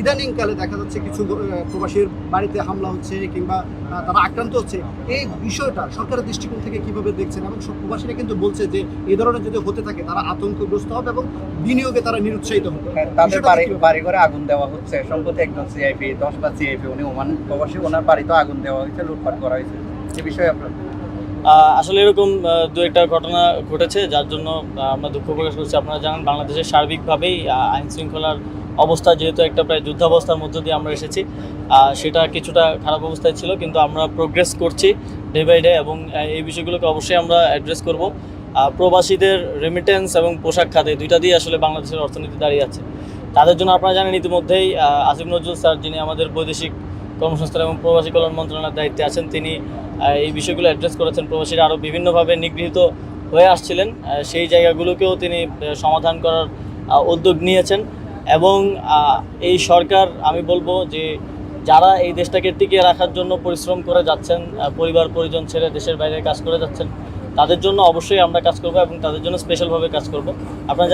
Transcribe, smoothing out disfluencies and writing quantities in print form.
ইদানিংকালে দেখা যাচ্ছে কিছু প্রবাসীর বাড়িতে হামলা হচ্ছে কিংবা তারা আক্রান্ত হচ্ছে, এই বিষয়টা সরকারের দৃষ্টিকোণ থেকে কিভাবে দেখছেন? এবং সব প্রবাসীরা কিন্তু বলছে যে এই ধরনের যদি হতে থাকে তারা আতঙ্কগ্রস্ত হবে এবং বিনিয়োগে তারা নিরুৎসাহিত হবে। তাদের বাড়ি ঘরে আগুন দেওয়া হচ্ছে। সম্প্রতি একজন সিআইপি 10 বা সিআইপি উনি ওমান প্রবাসী, ওনার বাড়িতে আগুন দেওয়া হয়েছে, লুটপাট করা হয়েছে। এই বিষয়ে আপনার আসলে এরকম দু একটা ঘটনা ঘটেছে, যার জন্য আমরা দুঃখ প্রকাশ করছি। আপনারা জানেন বাংলাদেশের সার্বিকভাবেই আইন শৃঙ্খলার অবস্থা যেহেতু একটা প্রায় যুদ্ধাবস্থার মধ্য দিয়ে আমরা এসেছি, সেটা কিছুটা খারাপ অবস্থায় ছিল, কিন্তু আমরা প্রোগ্রেস করছি ডে বাই ডে এবং এই বিষয়গুলোকে অবশ্যই আমরা অ্যাড্রেস করব। প্রবাসীদের রেমিটেন্স এবং পোশাক খাতে দুইটা দিয়ে আসলে বাংলাদেশের অর্থনীতি দাঁড়িয়ে আছে। তাদের জন্য আপনারা জানেন ইতিমধ্যেই আসিফ নজরুল স্যার, যিনি আমাদের বৈদেশিক কর্মসংস্থান এবং প্রবাসী কল্যাণ মন্ত্রণালয়ের দায়িত্বে আছেন, তিনি এই বিষয়গুলো অ্যাড্রেস করেছেন। প্রবাসীরা আরও বিভিন্নভাবে নিগৃহীত হয়ে আসছিলেন, সেই জায়গাগুলোকেও তিনি সমাধান করার উদ্যোগ নিয়েছেন। এবং এই সরকার, আমি বলবো যে যারা এই দেশটাকে টিকিয়ে রাখার জন্য পরিশ্রম করে যাচ্ছেন, পরিবার পরিজন ছেড়ে দেশের বাইরে কাজ করে যাচ্ছেন, তাদের জন্য অবশ্যই আমরা কাজ করব এবং তাদের জন্য স্পেশালভাবে কাজ করব। আপনারা